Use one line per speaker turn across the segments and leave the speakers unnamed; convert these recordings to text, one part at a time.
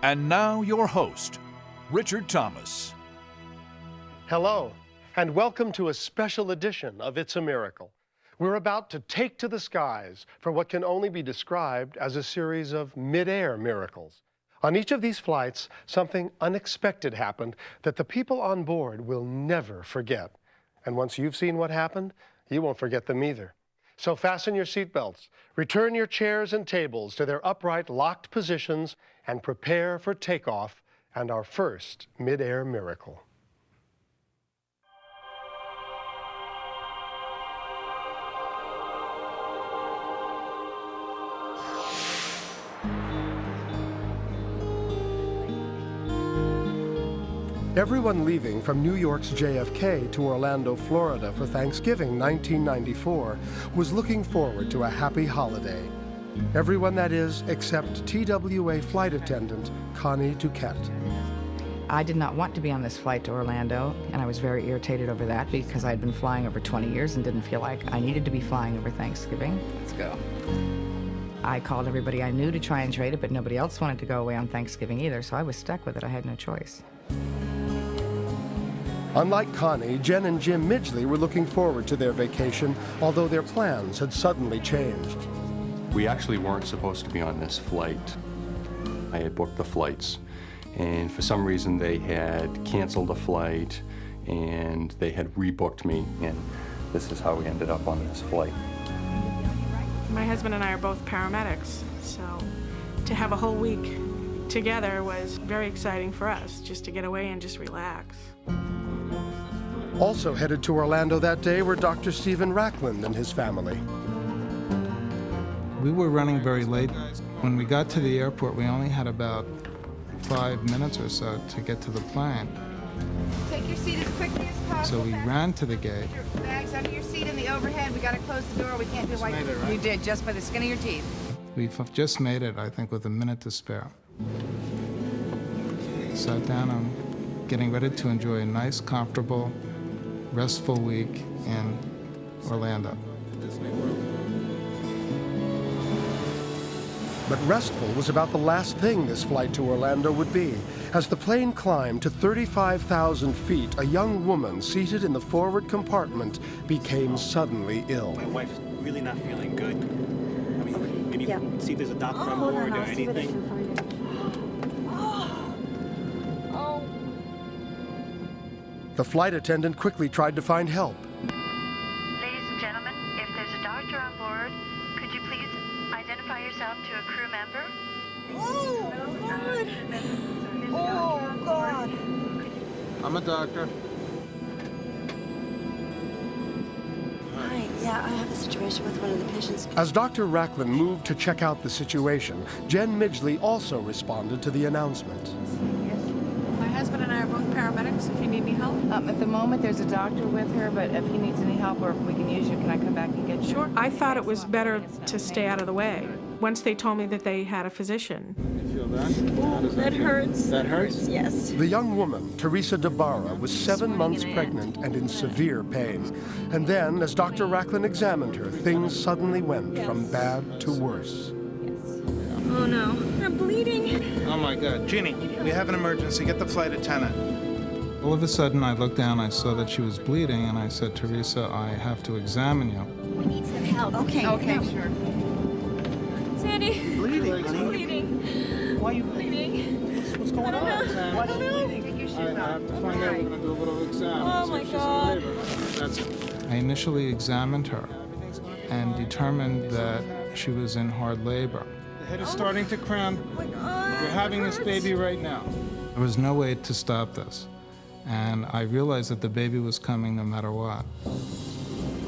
And now your host, Richard Thomas.
Hello, and welcome to a special edition of It's a Miracle. We're about to take to the skies for what can only be described as a series of mid-air miracles. On each of these flights, something unexpected happened that the people on board will never forget. And once you've seen what happened, you won't forget them either. So fasten your seatbelts, return your chairs and tables to their upright, locked positions, and prepare for takeoff and our first mid-air miracle. Everyone leaving from New York's JFK to Orlando, Florida for Thanksgiving 1994 was looking forward to a happy holiday. Everyone, that is, except TWA flight attendant Connie Duquette.
I did not want to be on this flight to Orlando, and I was very irritated over that because I had been flying over 20 years and didn't feel like I needed to be flying over Thanksgiving. Let's go. I called everybody I knew to try and trade it, but nobody else wanted to go away on Thanksgiving either, so I was stuck with it. I had no choice.
Unlike Connie, Jen and Jim Midgley were looking forward to their vacation, although their plans had suddenly changed.
We actually weren't supposed to be on this flight. I had booked the flights, and for some reason they had canceled the flight, and they had rebooked me, and this is how we ended up on this flight.
My husband and I are both paramedics, so to have a whole week together was very exciting for us, just to get away and just relax.
Also headed to Orlando that day were Dr. Stephen Racklin and his family.
We were running very late. When we got to the airport, we only had about 5 minutes or so to get to the plane.
Take your seat as quickly as possible.
So we ran to the gate.
Your bags under your seat in the overhead. We gotta close the door. We can't do white. Right? You did, just by the skin of your teeth.
We just made it, I think, with a minute to spare. Sat down and getting ready to enjoy a nice, comfortable, restful week in Orlando.
But restful was about the last thing this flight to Orlando would be. As the plane climbed to 35,000 feet, a young woman seated in the forward compartment became suddenly ill.
My wife's really not feeling good. I mean, can you see if there's a doctor on board or anything?
The flight attendant quickly tried to find help.
Ladies and gentlemen, if there's a doctor on board, could you please identify yourself to a crew member?
Oh, God. Oh, God.
I'm a doctor.
Hi, yeah, I have a situation with one of the patients.
As Dr. Racklin moved to check out the situation, Jen Midgley also responded to the announcement.
My husband and I are both paramedics, if you need any help.
At the moment, there's a doctor with her, but if he needs any help or if we can use you, can I come back and get you?
Sure. I thought it was better to stay out of the way. Once they told me that they had a physician.
You feel that?
That hurts.
That hurts?
Yes.
The young woman, Teresa DeBarra, was 7 months pregnant and in severe pain. And then, as Dr. Racklin examined her, things suddenly went from bad to worse.
Oh, no. I'm bleeding.
Oh, my God. Jeannie, we have an emergency. Get the flight attendant. All of a sudden, I looked down, I saw that she was bleeding, and I said, Teresa, I have to examine you.
We need some help. Okay.
Okay, sure.
Sandy.
Bleeding, honey.
Bleeding.
Why are you
Bleeding.
What's going on?
I don't know.
Take your shoes
I
off.
have to find out. We're going to do a little exam.
Oh,
See
my
if she's in
God.
labor. That's it. I initially examined her and determined that she was in hard labor. The head is starting to cramp.
Oh, my God.
You're having this baby right now. There was no way to stop this, and I realized that the baby was coming no matter what.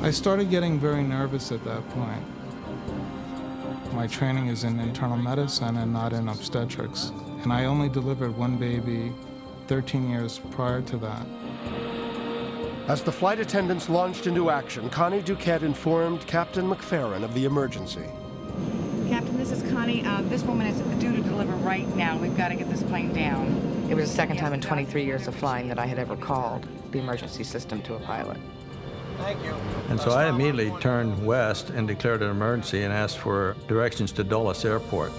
I started getting very nervous at that point. My training is in internal medicine and not in obstetrics, and I only delivered one baby 13 years prior to that.
As the flight attendants launched into action, Connie Duquette informed Captain McFerrin of the emergency.
Captain, this is Connie. This woman is due to deliver right now. We've got to get this plane down. It was the second time in 23 years of flying that I had ever called the emergency system to a pilot.
Thank you.
And so I immediately turned west and declared an emergency and asked for directions to Dulles Airport.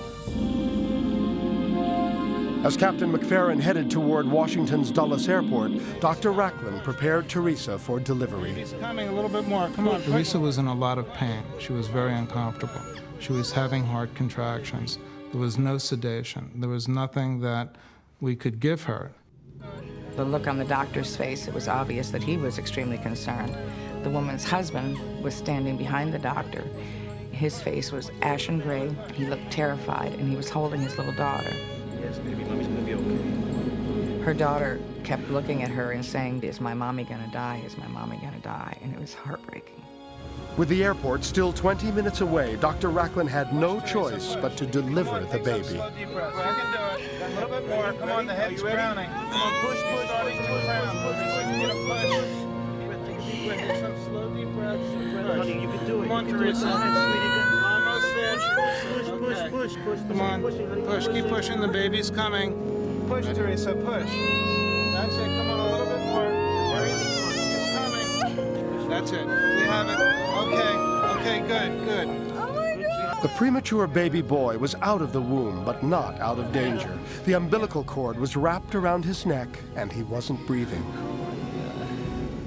As Captain McFerrin headed toward Washington's Dulles Airport, Dr. Racklin prepared Teresa for delivery.
He's coming a little bit more. Come on. Teresa was in a lot of pain. She was very uncomfortable. She was having heart contractions. There was no sedation. There was nothing that we could give her.
The look on the doctor's face, it was obvious that he was extremely concerned. The woman's husband was standing behind the doctor. His face was ashen gray. He looked terrified, and he was holding his little daughter.
Yes, baby, mommy's gonna be okay.
Her daughter kept looking at her and saying, "Is my mommy gonna die? Is my mommy gonna die?" And it was heartbreaking.
With the airport still 20 minutes away, Dr. Racklin had no choice but to deliver the baby.
Slow deep breaths. I can do it. A little bit more. Come on, the head's drowning. Come on, push, starting to drown. Get a push. Deep breath. Get some slow deep breaths.
Honey, you can do it.
Come on, Teresa. Almost there.
Push.
Come on, push. Keep pushing. The baby's coming. Push, Teresa. Push. That's it. Come on, a little bit more. It's coming. That's it. We have it. Okay, good.
The premature baby boy was out of the womb, but not out of danger. The umbilical cord was wrapped around his neck, and he wasn't breathing.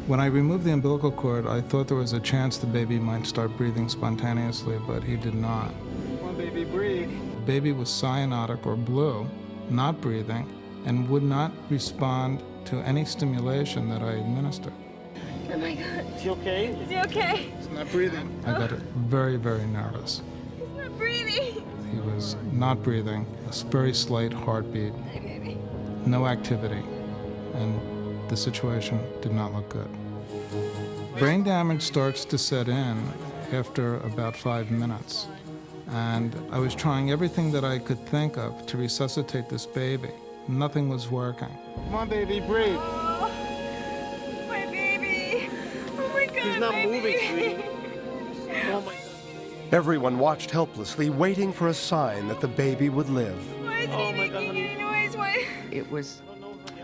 When I removed the umbilical cord, I thought there was a chance the baby might start breathing spontaneously, but he did not. Come on, baby, breathe. The baby was cyanotic or blue, not breathing, and would not respond to any stimulation that I administered.
Oh my God.
Is he okay?
Is he okay?
He's not breathing. I got very, very nervous.
He's not breathing.
He was not breathing, a very slight heartbeat,
Hey, baby.
no activity, and the situation did not look good. Brain damage starts to set in after about 5 minutes, and I was trying everything that I could think of to resuscitate this baby. Nothing was working. Come on, baby, breathe.
Oh, my baby. Oh my God.
He's not
my
moving,
baby.
sweetie. Oh my God.
Everyone watched helplessly, waiting for a sign that the baby would live.
Why isn't
Oh
he
my
making
God, honey.
any noise? Why?
It was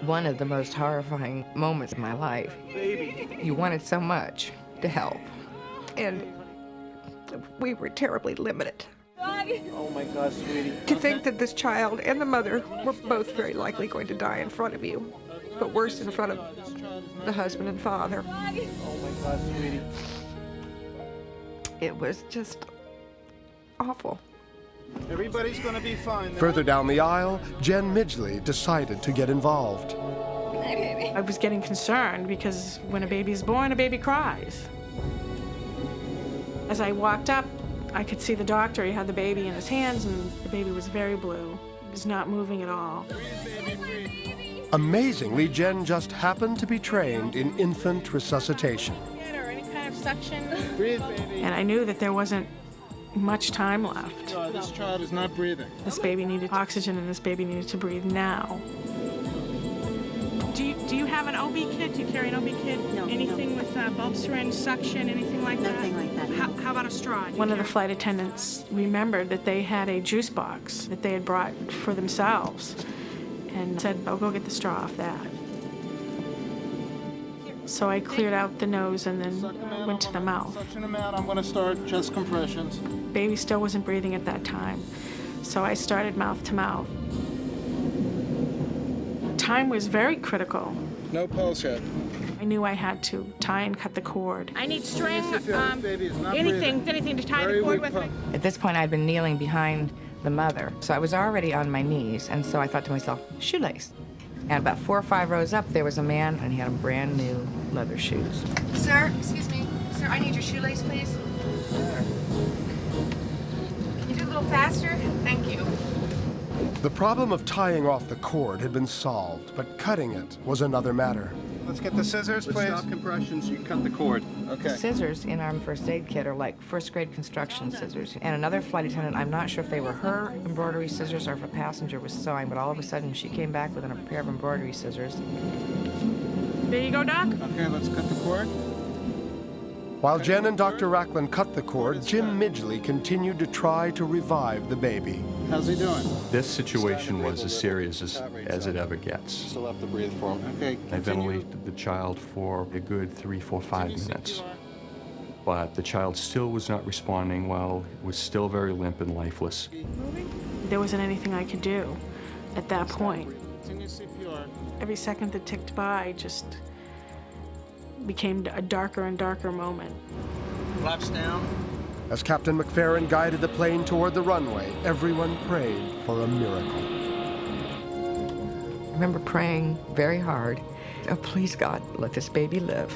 one of the most horrifying moments of my life.
Baby.
You wanted so much to help, and we were terribly limited.
Oh my God, sweetie.
To think that this child and the mother were both very likely going to die in front of you, but worse in front of the husband and father.
Oh my God, sweetie.
It was just awful.
Everybody's going to be fine.
Further down the aisle, Jen Midgley decided to get involved.
I was getting concerned because when a baby is born, a baby cries. As I walked up, I could see the doctor. He had the baby in his hands, and the baby was very blue. He was not moving at all.
Amazingly, Jen just happened to be trained in infant resuscitation.
Or any kind of suction.
Breathe, baby.
And I knew that there wasn't much time left.
No, this child is not breathing.
This baby needed oxygen, and this baby needed to breathe now. Do you have an OB kit? Do you carry an OB kit?
No.
Anything with bulb syringe, suction, anything like that?
Nothing like that.
How about a straw? One of the flight attendants remembered that they had a juice box that they had brought for themselves and said, "I'll go get the straw off that." So I cleared out the nose and then went to the mouth.
Suction him out. I'm going to start chest compressions.
Baby still wasn't breathing at that time, so I started mouth to mouth. Time was very critical.
No pulse yet.
I knew I had to tie and cut the cord. I need string,
Baby is not
anything
breathing.
to tie
Very
the cord
weak
with.
pulse.
At this point, I'd been kneeling behind the mother, so I was already on my knees, and so I thought to myself, shoelace. And about 4 or 5 rows up, there was a man, and he had brand new leather shoes.
Sir, excuse me. Sir, I need your shoelace, please. Can you do a little faster? Thank you.
The problem of tying off the cord had been solved, but cutting it was another matter.
Let's get the scissors, please.
Stop compressions, you cut the cord.
Okay.
Scissors in our first aid kit are like first-grade construction scissors. And another flight attendant, I'm not sure if they were her embroidery scissors or if a passenger was sewing, but all of a sudden she came back with a pair of embroidery scissors.
There you go, Doc.
Okay, let's cut the cord.
While Jen and Dr. Racklin cut the cord, Jim Midgley continued to try to revive the baby.
How's he doing?
This situation was as serious as it ever gets.
Still have to breathe for him.
Okay.
I ventilated the child for a good 3, 4, 5 minutes. But the child still was not responding well, was still very limp and lifeless.
There wasn't anything I could do. at that point. Every second that ticked by just became a darker and darker moment.
Flaps down.
As Captain McFerrin guided the plane toward the runway, everyone prayed for a miracle.
I remember praying very hard, oh, please God, let this baby live.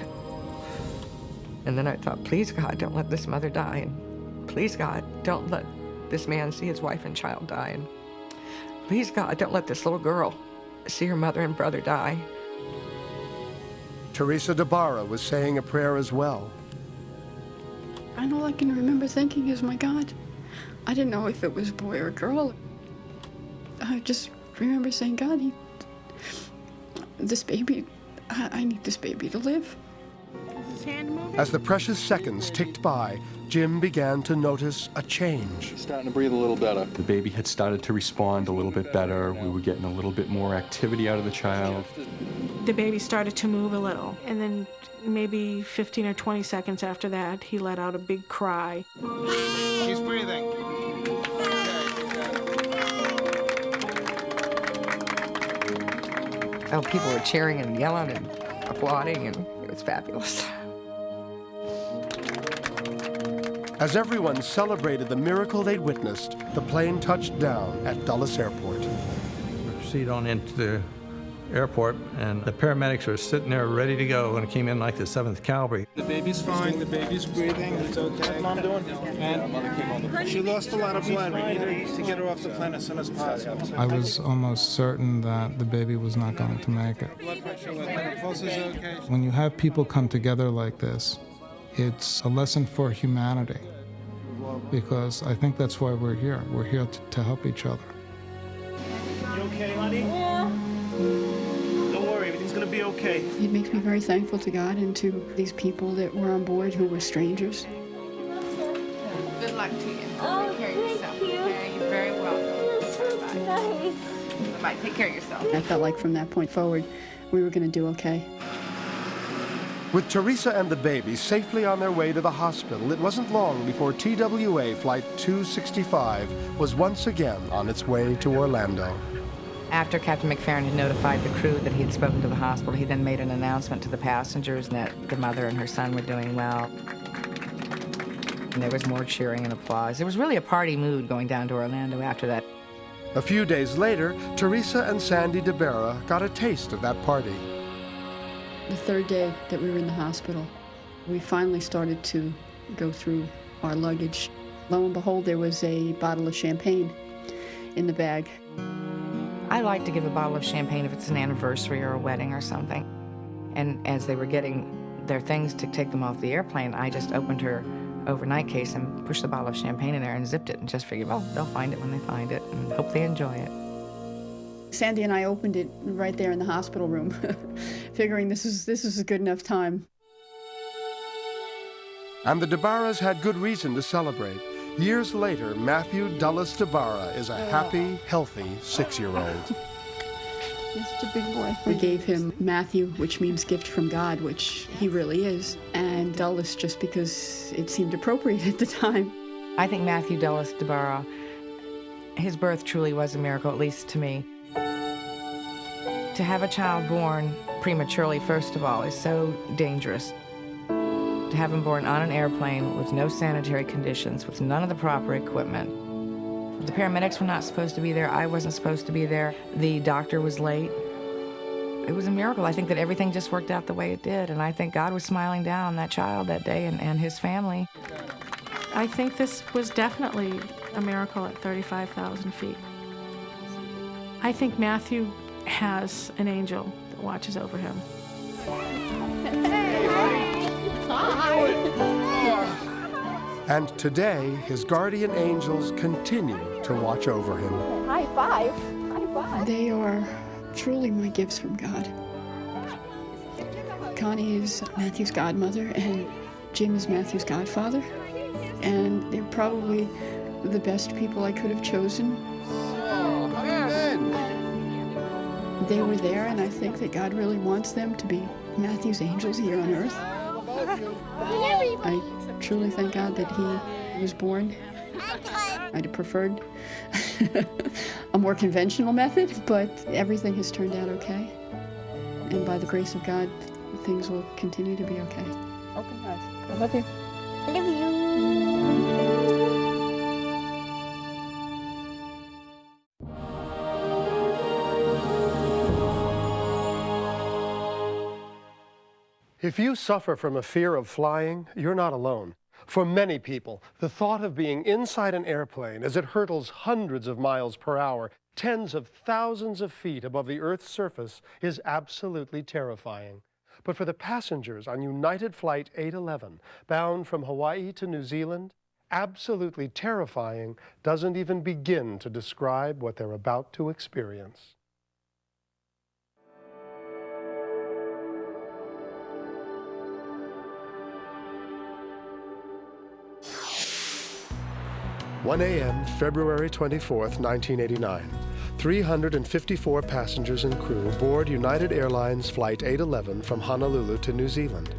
And then I thought, please God, don't let this mother die. And please God, don't let this man see his wife and child die. And please God, don't let this little girl see her mother and brother die.
Teresa DeBarra was saying a prayer as well.
And all I can remember thinking is, my God, I didn't know if it was a boy or a girl. I just remember saying, God, this baby, I need this baby to live.
As the precious seconds ticked by, Jim began to notice a change.
He's starting to breathe a little better. The baby had started to respond a little bit better. We were getting a little bit more activity out of the child.
The baby started to move a little, and then maybe 15 or 20 seconds after that, he let out a big cry.
She's breathing.
Oh, people were cheering and yelling and applauding, and it was fabulous.
As everyone celebrated the miracle they'd witnessed, the plane touched down at Dulles Airport.
We proceed on into the airport, and the paramedics were sitting there ready to go when it came in like the 7th Cavalry.
The baby's fine. The baby's breathing. It's okay. What's Mom doing? And she lost a lot of blood. We need to get her off the plane as soon as possible.
I was almost certain that the baby was not going to make it.
Blood pressure level. Pulse is okay.
When you have people come together like this, it's a lesson for humanity, because I think that's why we're here. We're here to help each other.
You okay, honey? Yeah. Don't worry, everything's gonna be okay.
It makes me very thankful to God and to these people that were on board who were strangers.
Good luck to you. Take care of yourself. Okay, you're very welcome. Bye. Bye. Take care of yourself.
I felt like from that point forward, we were going to do okay.
With Teresa and the baby safely on their way to the hospital, it wasn't long before TWA Flight 265 was once again on its way to Orlando.
After Captain McFerrin had notified the crew that he had spoken to the hospital, he then made an announcement to the passengers that the mother and her son were doing well. And there was more cheering and applause. There was really a party mood going down to Orlando after that.
A few days later, Teresa and Sandy DeBarra got a taste of that party.
The third day that we were in the hospital, we finally started to go through our luggage. Lo and behold, there was a bottle of champagne in the bag.
I like to give a bottle of champagne if it's an anniversary or a wedding or something. And as they were getting their things to take them off the airplane, I just opened her overnight case and pushed the bottle of champagne in there and zipped it and just figured, well, they'll find it when they find it and hope they enjoy it.
Sandy and I opened it right there in the hospital room, figuring this is a good enough time.
And the DeBarras had good reason to celebrate. Years later, Matthew Dulles DeBarra is a happy, healthy 6-year-old.
Mr. Big Boy. We gave him Matthew, which means gift from God, which he really is, and Dulles just because it seemed appropriate at the time.
I think Matthew Dulles DeBarra, his birth truly was a miracle, at least to me. To have a child born prematurely, first of all, is so dangerous. To have him born on an airplane with no sanitary conditions, with none of the proper equipment. The paramedics were not supposed to be there. I wasn't supposed to be there. The doctor was late. It was a miracle. I think that everything just worked out the way it did, and I think God was smiling down on that child that day and his family.
I think this was definitely a miracle at 35,000 feet. I think Matthew has an angel that watches over him.
And today, his guardian angels continue to watch over him.
High five. High five. They are truly my gifts from God. Connie is Matthew's godmother, and Jim is Matthew's godfather. And they're probably the best people I could have chosen. They were there, and I think that God really wants them to be Matthew's angels here on earth. I truly thank God that he was born. I'd have preferred a more conventional method, but everything has turned out okay. And by the grace of God, things will continue to be okay.
Open eyes. I love you.
I love you.
If you suffer from a fear of flying, you're not alone. For many people, the thought of being inside an airplane as it hurtles hundreds of miles per hour, tens of thousands of feet above the Earth's surface, is absolutely terrifying. But for the passengers on United Flight 811, bound from Hawaii to New Zealand, absolutely terrifying doesn't even begin to describe what they're about to experience. "1 a.m., February 24th, 1989. 354 passengers and crew board United Airlines Flight 811 from Honolulu to New Zealand.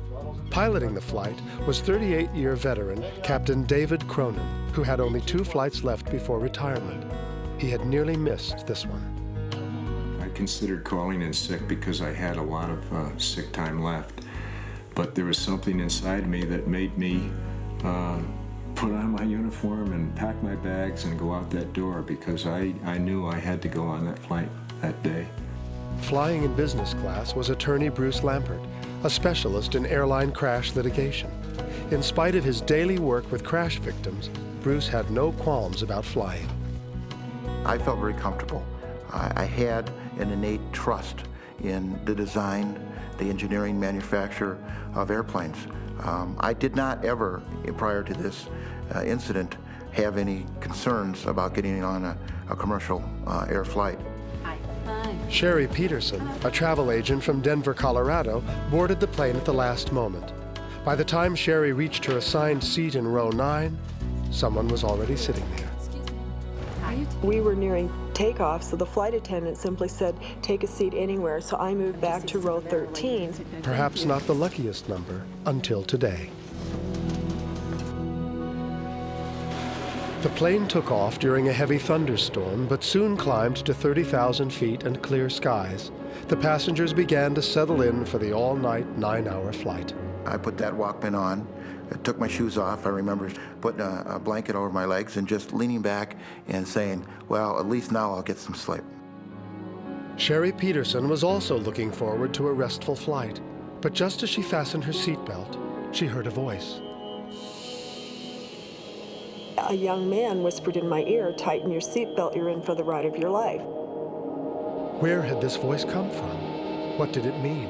Piloting the flight was 38-year veteran Captain David Cronin, who had only 2 flights left before retirement. He had nearly missed this one.
I considered calling in sick because I had a lot of sick time left, but there was something inside me that made me put on my uniform and pack my bags and go out that door because I knew I had to go on that flight that day.
Flying in business class was attorney Bruce Lampert, a specialist in airline crash litigation. In spite of his daily work with crash victims, Bruce had no qualms about flying.
I felt very comfortable. I had an innate trust in the design, the engineering, manufacture of airplanes. I did not ever, prior to this incident, have any concerns about getting on a commercial air flight.
Sherry Peterson, a travel agent from Denver, Colorado, boarded the plane at the last moment. By the time Sherry reached her assigned seat in row 9, someone was already sitting there.
We were nearing takeoff, so the flight attendant simply said, "Take a seat anywhere," so I moved back to row 13.
Perhaps not the luckiest number until today. The plane took off during a heavy thunderstorm, but soon climbed to 30,000 feet and clear skies. The passengers began to settle in for the all-night 9-hour flight.
I put that Walkman on, took my shoes off. I remember putting a blanket over my legs and just leaning back and saying, well, at least now I'll get some sleep.
Sherry Peterson was also looking forward to a restful flight, but just as she fastened her seatbelt, she heard a voice.
A young man whispered in my ear, "Tighten your seatbelt, you're in for the ride of your life."
Where had this voice come from? What did it mean?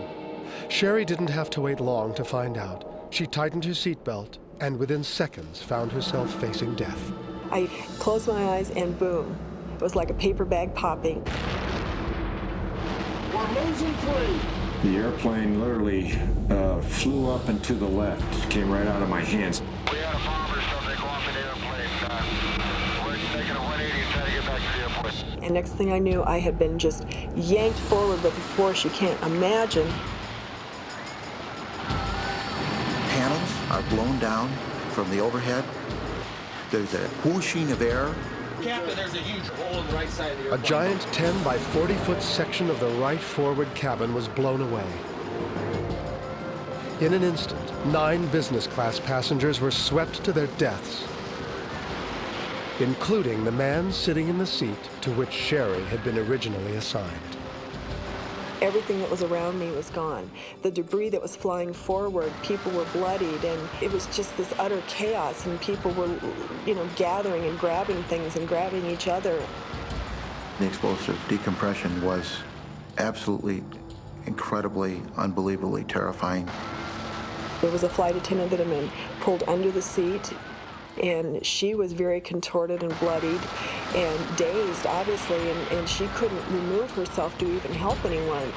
Sherry didn't have to wait long to find out. She tightened her seatbelt and within seconds found herself facing death.
I closed my eyes and boom. It was like a paper bag popping.
We're losing 3. The airplane literally flew up and to the left. It came right out of my hands.
We had a bomb or something go off in the airplane. We're taking a 180 and trying to get back to the airport.
And next thing I knew, I had been just yanked forward with a force you can't imagine.
Panels are blown down from the overhead. There's a whooshing of air.
Captain, there's a huge hole in the right side of the airplane.
A giant 10 by 40-foot section of the right forward cabin was blown away. In an instant, 9 business class passengers were swept to their deaths, including the man sitting in the seat to which Sherry had been originally assigned.
Everything that was around me was gone. The debris that was flying forward, people were bloodied, and it was just this utter chaos, and people were, gathering and grabbing things and grabbing each other.
The explosive decompression was absolutely, incredibly, unbelievably terrifying.
There was a flight attendant that had been pulled under the seat, and she was very contorted and bloodied and dazed, obviously, and she couldn't remove herself to even help anyone.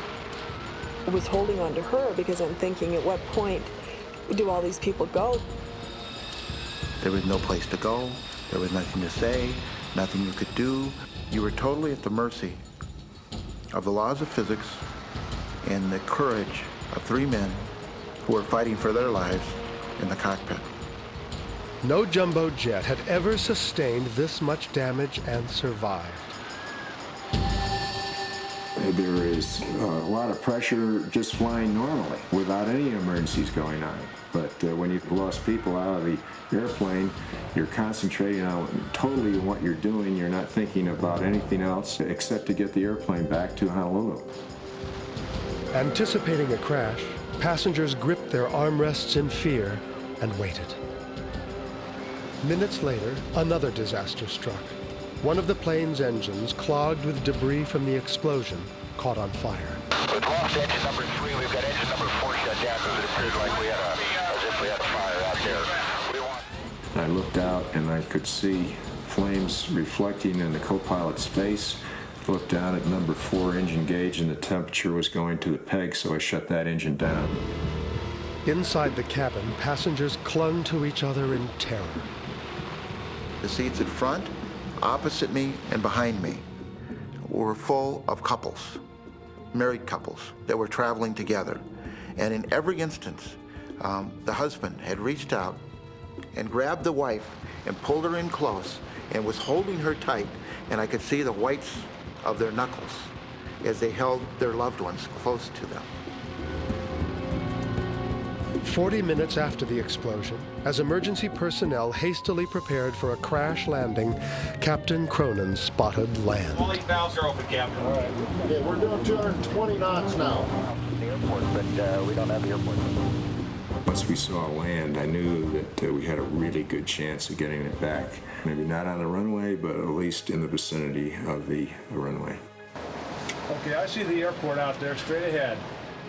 I was holding on to her because I'm thinking, at what point do all these people go?
There was no place to go. There was nothing to say, nothing you could do. You were totally at the mercy of the laws of physics and the courage of 3 men who were fighting for their lives in the cockpit.
No jumbo jet had ever sustained this much damage and survived.
There is a lot of pressure just flying normally without any emergencies going on. But when you've lost people out of the airplane, you're concentrating on totally what you're doing. You're not thinking about anything else except to get the airplane back to Honolulu.
Anticipating a crash, passengers gripped their armrests in fear and waited. Minutes later, another disaster struck. One of the plane's engines, clogged with debris from the explosion, caught on fire.
We've lost engine number 3. We've got engine number 4 shut down because it appeared like we had a fire out there.
I looked out and I could see flames reflecting in the co-pilot's face. Looked down at number 4 engine gauge and the temperature was going to the peg, so I shut that engine down.
Inside the cabin, passengers clung to each other in terror.
The seats in front, opposite me, and behind me were full of couples, married couples that were traveling together. And in every instance, the husband had reached out and grabbed the wife and pulled her in close and was holding her tight, and I could see the whites of their knuckles as they held their loved ones close to them.
40 minutes after the explosion, as emergency personnel hastily prepared for a crash landing, Captain Cronin spotted land.
All 8 valves are open, Captain.
All right. Okay, we're doing 220 knots now.
The airport, but we don't have the airport.
Once we saw land, I knew that we had a really good chance of getting it back. Maybe not on the runway, but at least in the vicinity of the runway.
Okay, I see the airport out there, straight ahead.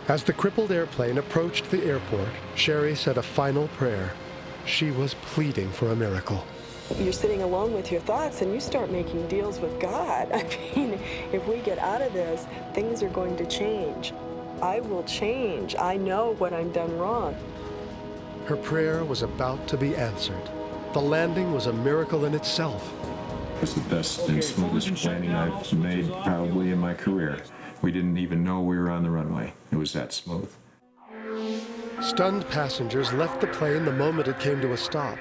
As the crippled airplane approached the airport, Sherry said a final prayer. She was pleading for a miracle.
You're sitting alone with your thoughts and you start making deals with God. I mean, if we get out of this, things are going to change. I will change. I know what I've done wrong.
Her prayer was about to be answered. The landing was a miracle in itself.
It was the best and smoothest landing I've made probably in my career. We didn't even know we were on the runway. It was that smooth.
Stunned passengers left the plane the moment it came to a stop.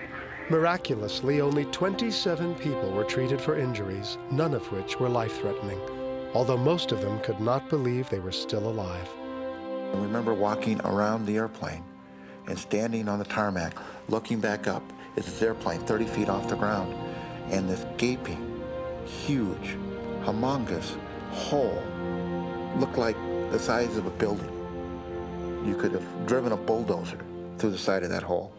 Miraculously, only 27 people were treated for injuries, none of which were life-threatening, although most of them could not believe they were still alive.
I remember walking around the airplane and standing on the tarmac, looking back up at this airplane 30 feet off the ground, and this gaping, huge, humongous hole looked like the size of a building. You could have driven a bulldozer through the side of that hole.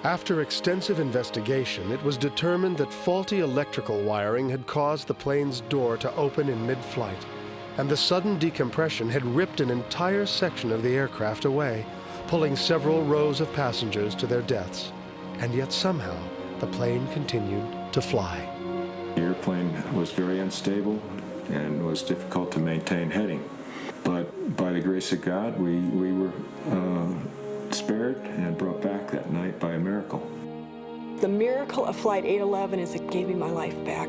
After extensive investigation, it was determined that faulty electrical wiring had caused the plane's door to open in mid-flight, and the sudden decompression had ripped an entire section of the aircraft away, pulling several rows of passengers to their deaths. And yet somehow, the plane continued to fly.
The airplane was very unstable and was difficult to maintain heading. But by the grace of God, we were spared and brought back that night by a miracle.
The miracle of Flight 811 is it gave me my life back.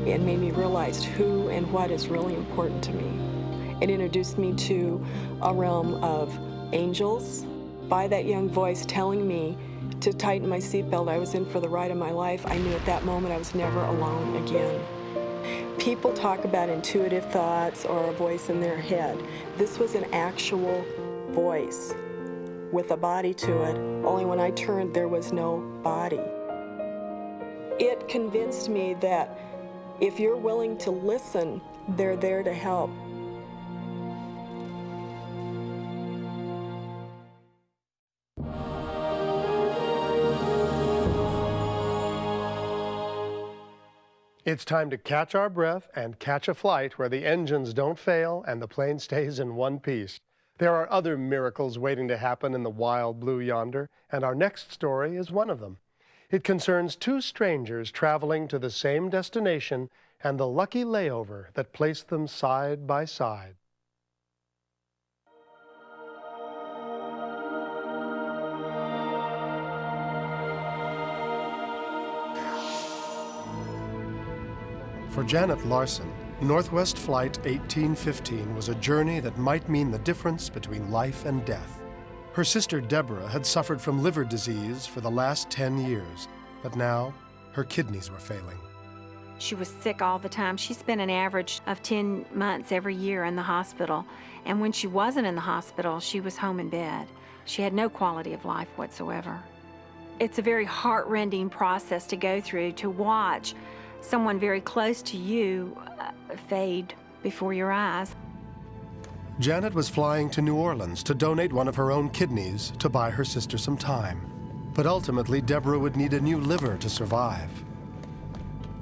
It made me realize who and what is really important to me. It introduced me to a realm of angels. By that young voice telling me to tighten my seatbelt, I was in for the ride of my life. I knew at that moment I was never alone again. People talk about intuitive thoughts or a voice in their head. This was an actual voice with a body to it, only when I turned there was no body. It convinced me that if you're willing to listen, they're there to help.
It's time to catch our breath and catch a flight where the engines don't fail and the plane stays in one piece. There are other miracles waiting to happen in the wild blue yonder, and our next story is one of them. It concerns two strangers traveling to the same destination and the lucky layover that placed them side by side. For Janet Larson, Northwest Flight 1815 was a journey that might mean the difference between life and death. Her sister Deborah had suffered from liver disease for the last 10 years, but now her kidneys were failing.
She was sick all the time. She spent an average of 10 months every year in the hospital. And when she wasn't in the hospital, she was home in bed. She had no quality of life whatsoever. It's a very heart-rending process to go through, to watch someone very close to you fade before your eyes.
Janet was flying to New Orleans to donate one of her own kidneys to buy her sister some time. But ultimately, Deborah would need a new liver to survive.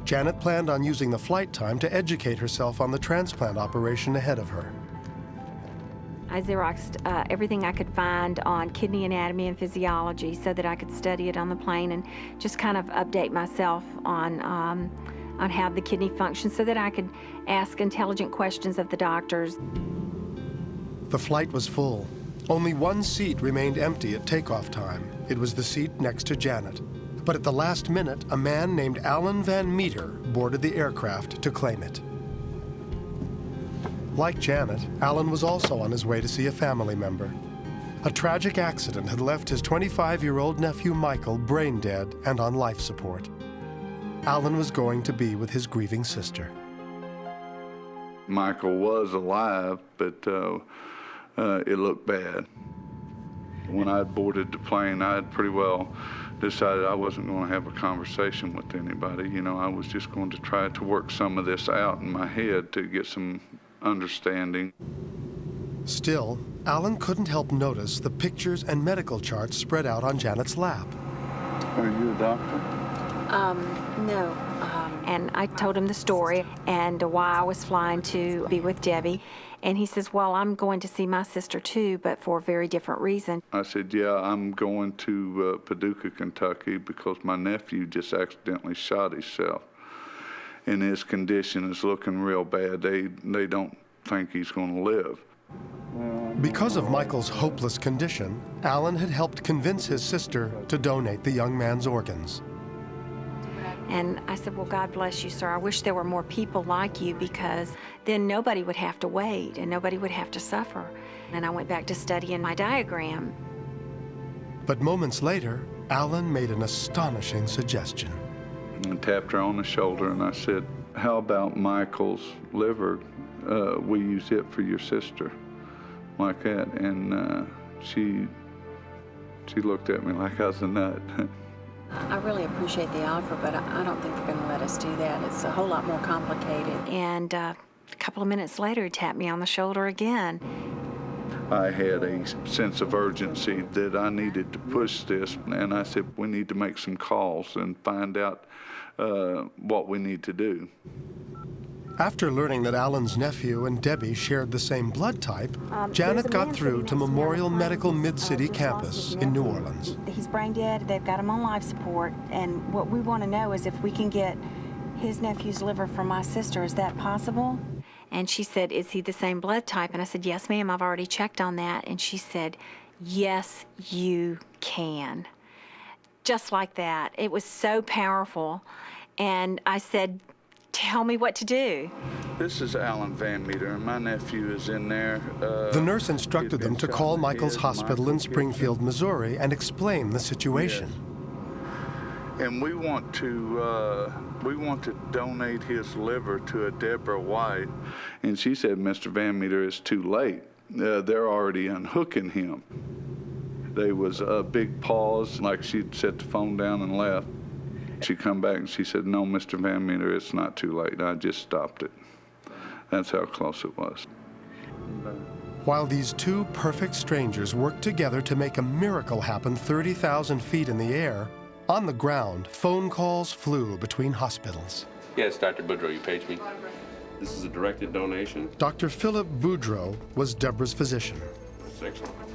Janet planned on using the flight time to educate herself on the transplant operation ahead of her.
I Xeroxed everything I could find on kidney anatomy and physiology so that I could study it on the plane and just kind of update myself on how the kidney functions so that I could ask intelligent questions of the doctors.
The flight was full. Only one seat remained empty at takeoff time. It was the seat next to Janet. But at the last minute, a man named Alan Van Meter boarded the aircraft to claim it. Like Janet, Alan was also on his way to see a family member. A tragic accident had left his 25-year-old nephew Michael brain dead and on life support. Alan was going to be with his grieving sister.
Michael was alive, but it looked bad. When I boarded the plane, I had pretty well decided I wasn't going to have a conversation with anybody. You know, I was just going to try to work some of this out in my head to get some understanding.
Still, Alan couldn't help notice the pictures and medical charts spread out on Janet's lap.
Are you a doctor?
No. And I told him the story and why I was flying to be with Debbie. And he says, well, I'm going to see my sister too, but for a very different reason.
I said, yeah, I'm going to Paducah, Kentucky because my nephew just accidentally shot himself. And his condition is looking real bad. They don't think he's going to live.
Because of Michael's hopeless condition, Alan had helped convince his sister to donate the young man's organs.
And I said, well, God bless you, sir. I wish there were more people like you because then nobody would have to wait and nobody would have to suffer. And I went back to studying my diagram.
But moments later, Alan made an astonishing suggestion.
I tapped her on the shoulder and I said, how about Michael's liver? We use it for your sister, like that. And she looked at me like I was a nut.
I really appreciate the offer, but I don't think they're going to let us do that. It's a whole lot more complicated. And a couple of minutes later, he tapped me on the shoulder again.
I had a sense of urgency that I needed to push this, and I said, we need to make some calls and find out what we need to do.
After learning that Alan's nephew and Debbie shared the same blood type, Janet got through to Memorial Medical Mid-City Campus in New Orleans.
He's brain dead. They've got him on life support. And what we want to know is if we can get his nephew's liver from my sister. Is that possible? And she said, is he the same blood type? And I said, yes, ma'am, I've already checked on that. And she said, yes, you can. Just like that. It was so powerful. And I said, tell me what to do.
This is Alan Van Meter, and my nephew is in there.
The nurse instructed them to call Michael's hospital in Springfield, Missouri, and explain the situation.
Yes. And we want to donate his liver to a Deborah White. And she said, Mr. Van Meter, it's too late. They're already unhooking him. There was a big pause, like she'd set the phone down and left. She come back and she said, no, Mr. Van Meter, it's not too late. I just stopped it. That's how close it was.
While these two perfect strangers worked together to make a miracle happen 30,000 feet in the air, on the ground, phone calls flew between hospitals.
Yes, Dr. Boudreau, you paged me. This is a directed donation.
Dr. Philip Boudreau was Deborah's physician.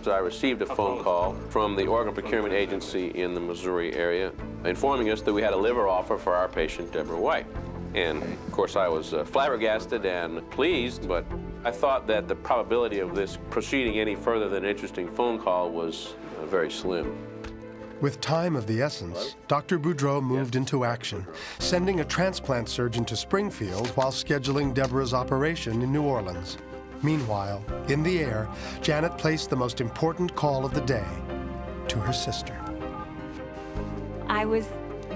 So I received a phone call from the organ procurement agency in the Missouri area informing us that we had a liver offer for our patient, Deborah White. And, of course, I was flabbergasted and pleased, but I thought that the probability of this proceeding any further than an interesting phone call was very slim.
With time of the essence, Dr. Boudreau moved into action, sending a transplant surgeon to Springfield while scheduling Deborah's operation in New Orleans. Meanwhile, in the air, Janet placed the most important call of the day to her sister.
I was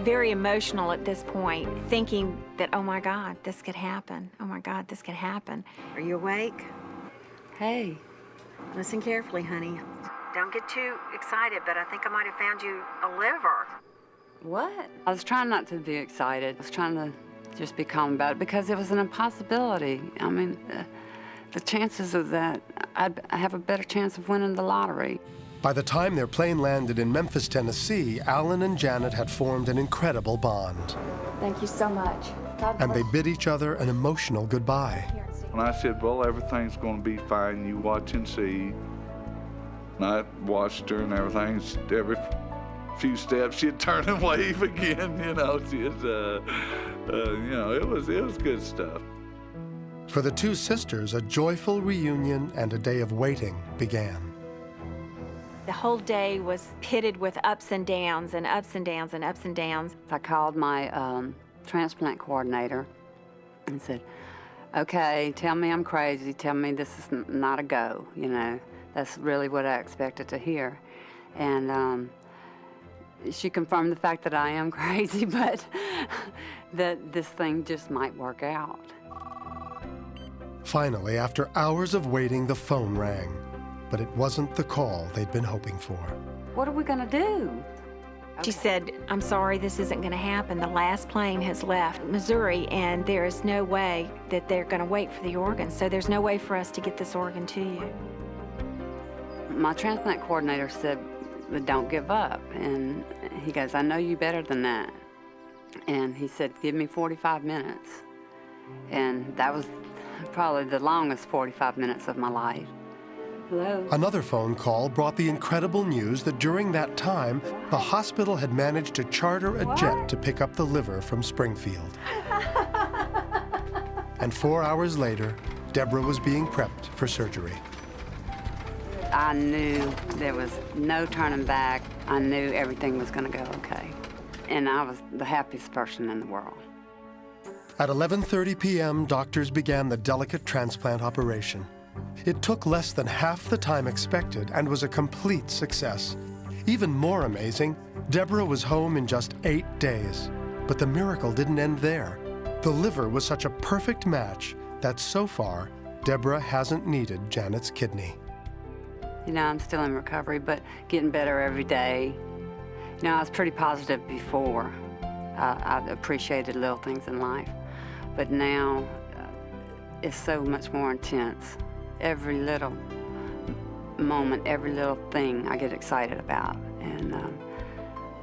very emotional at this point, thinking that, oh my God, this could happen. Oh my God, this could happen. Are you awake? Hey. Listen carefully, honey. Don't get too excited, but I think I might have found you a liver.
What? I was trying not to be excited. I was trying to just be calm about it because it was an impossibility. I mean, the chances of that, I have a better chance of winning the lottery.
By the time their plane landed in Memphis, Tennessee, Alan and Janet had formed an incredible bond.
Thank you so much.
And they bid each other an emotional goodbye.
And I said, well, everything's going to be fine. You watch and see. And I watched her and everything. Every few steps, she'd turn and wave again. You know, she'd, you know, it was good stuff.
For the two sisters, a joyful reunion and a day of waiting began.
The whole day was pitted with ups and downs and ups and downs and ups and downs.
I called my transplant coordinator and said, okay, tell me I'm crazy, tell me this is not a go, you know. That's really what I expected to hear. And she confirmed the fact that I am crazy, but that this thing just might work out.
Finally, after hours of waiting, the phone rang. But it wasn't the call they'd been hoping for.
What are we gonna do?
She said, I'm sorry, this isn't gonna happen. The last plane has left Missouri, and there is no way that they're gonna wait for the organ, so there's no way for us to get this organ to you.
My transplant coordinator said, don't give up. And he goes, I know you better than that. And he said, give me 45 minutes. And that was probably the longest 45 minutes of my life. Hello?
Another phone call brought the incredible news that during that time, the hospital had managed to charter a jet to pick up the liver from Springfield. And 4 hours later, Deborah was being prepped for surgery.
I knew there was no turning back. I knew everything was going to go okay. And I was the happiest person in the world.
At 11:30 p.m., doctors began the delicate transplant operation. It took less than half the time expected and was a complete success. Even more amazing, Deborah was home in just 8 days. But the miracle didn't end there. The liver was such a perfect match that so far, Deborah hasn't needed Janet's kidney.
You know, I'm still in recovery, but getting better every day. You know, I was pretty positive before. I appreciated little things in life. But now, it's so much more intense. Every little moment, every little thing I get excited about, and I'm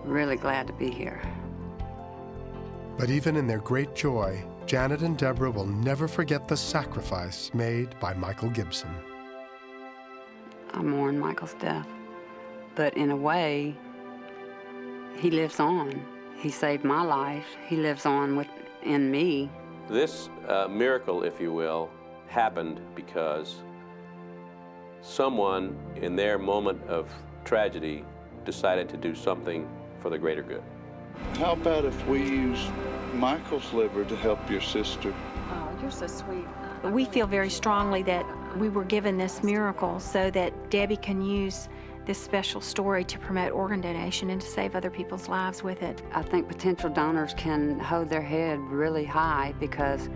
really glad to be here.
But even in their great joy, Janet and Deborah will never forget the sacrifice made by Michael Gibson.
I mourn Michael's death, but in a way, he lives on. He saved my life. He lives on within me.
This miracle, if you will, happened because someone in their moment of tragedy decided to do something for the greater good.
How about if we use Michael's liver to help your sister?
Oh, you're so sweet. We feel very strongly that we were given this miracle so that Debbie can use this special story to promote organ donation and to save other people's lives with it.
I think potential donors can hold their head really high because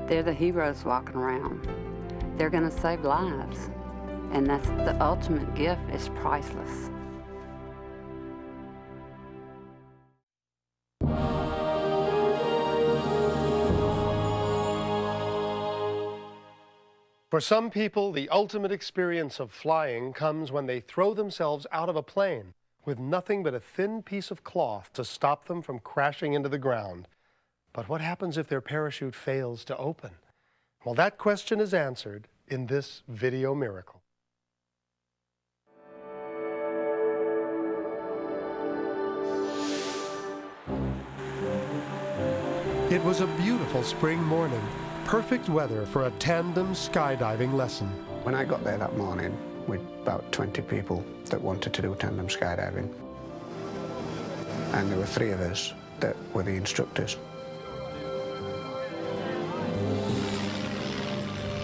they're the heroes walking around. They're going to save lives. And that's the ultimate gift. It's priceless.
For some people, the ultimate experience of flying comes when they throw themselves out of a plane with nothing but a thin piece of cloth to stop them from crashing into the ground. But what happens if their parachute fails to open? Well, that question is answered in this video miracle. It was a beautiful spring morning. Perfect weather for a tandem skydiving lesson.
When I got there that morning with about 20 people that wanted to do tandem skydiving, and there were 3 of us that were the instructors.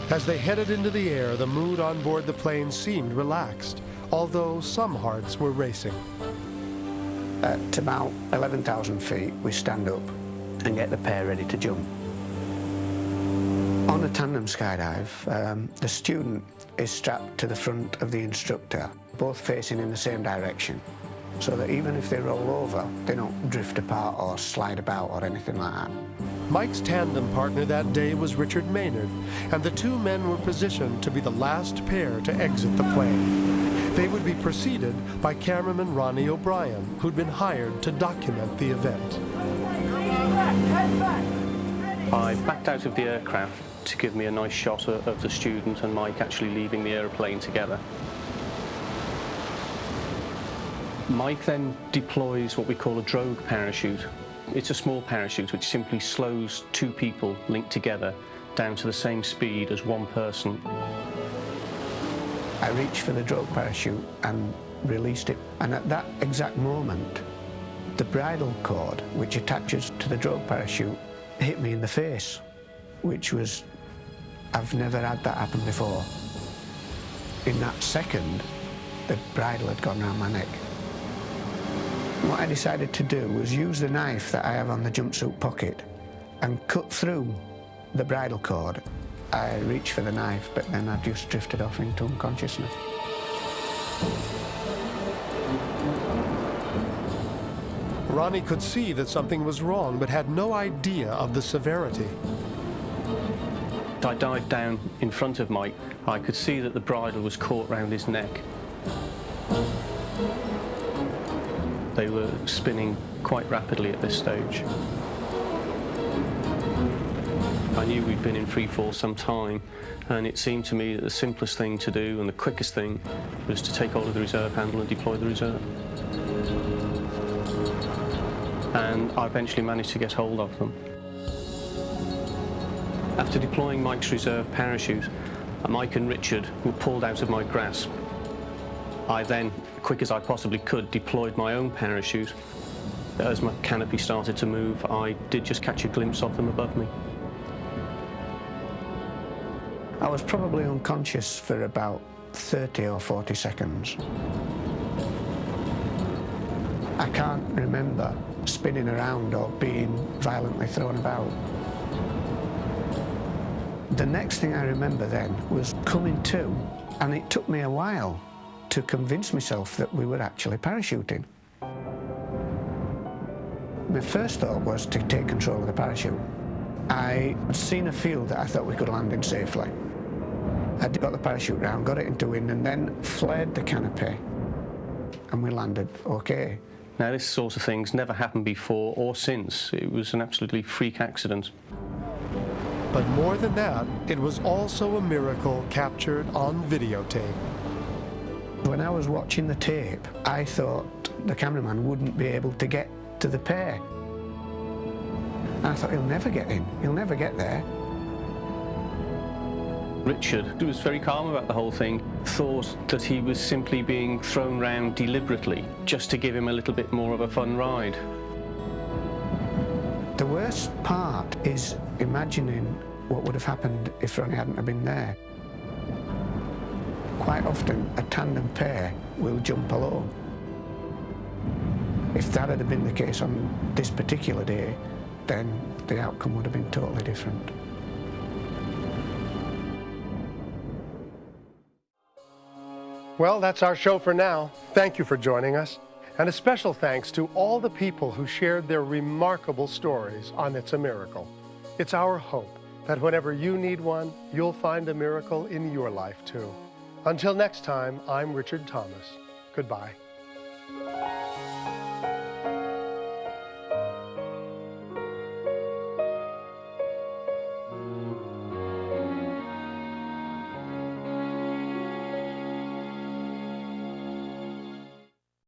As they headed into the air, the mood on board the plane seemed relaxed, although some hearts were racing.
At about 11,000 feet, we stand up and get the pair ready to jump. On a tandem skydive, the student is strapped to the front of the instructor, both facing in the same direction, so that even if they roll over, they don't drift apart or slide about or anything like that.
Mike's tandem partner that day was Richard Maynard, and the two men were positioned to be the last pair to exit the plane. They would be preceded by cameraman Ronnie O'Brien, who'd been hired to document the event.
I backed out of the aircraft to give me a nice shot of the student and Mike actually leaving the aeroplane together. Mike then deploys what we call a drogue parachute. It's a small parachute which simply slows two people linked together down to the same speed as one person.
I reached for the drogue parachute and released it, and at that exact moment, the bridle cord, which attaches to the drogue parachute, hit me in the face, which was, I've never had that happen before. In that second, the bridle had gone around my neck. What I decided to do was use the knife that I have on the jumpsuit pocket and cut through the bridle cord. I reached for the knife, but then I just drifted off into unconsciousness.
Ronnie could see that something was wrong, but had no idea of the severity.
I dived down in front of Mike. I could see that the bridle was caught round his neck. They were spinning quite rapidly at this stage. I knew we'd been in free fall some time, and it seemed to me that the simplest thing to do and the quickest thing was to take hold of the reserve handle and deploy the reserve. And I eventually managed to get hold of them. After deploying Mike's reserve parachute, Mike and Richard were pulled out of my grasp. I then, quick as I possibly could, deployed my own parachute. As my canopy started to move, I did just catch a glimpse of them above me.
I was probably unconscious for about 30 or 40 seconds. I can't remember spinning around or being violently thrown about. The next thing I remember then was coming to, and it took me a while to convince myself that we were actually parachuting. My first thought was to take control of the parachute. I had seen a field that I thought we could land in safely. I got the parachute round, got it into wind, and then flared the canopy, and we landed okay.
Now, this sort of thing's never happened before or since. It was an absolutely freak accident.
But more than that, it was also a miracle captured on videotape.
When I was watching the tape, I thought the cameraman wouldn't be able to get to the pair. And I thought, he'll never get in, he'll never get there.
Richard was very calm about the whole thing, thought that he was simply being thrown round deliberately, just to give him a little bit more of a fun ride.
The worst part is imagining what would have happened if Ronnie hadn't have been there. Quite often, a tandem pair will jump alone. If that had been the case on this particular day, then the outcome would have been totally different.
Well, that's our show for now. Thank you for joining us. And a special thanks to all the people who shared their remarkable stories on It's a Miracle. It's our hope that whenever you need one, you'll find a miracle in your life too. Until next time, I'm Richard Thomas. Goodbye.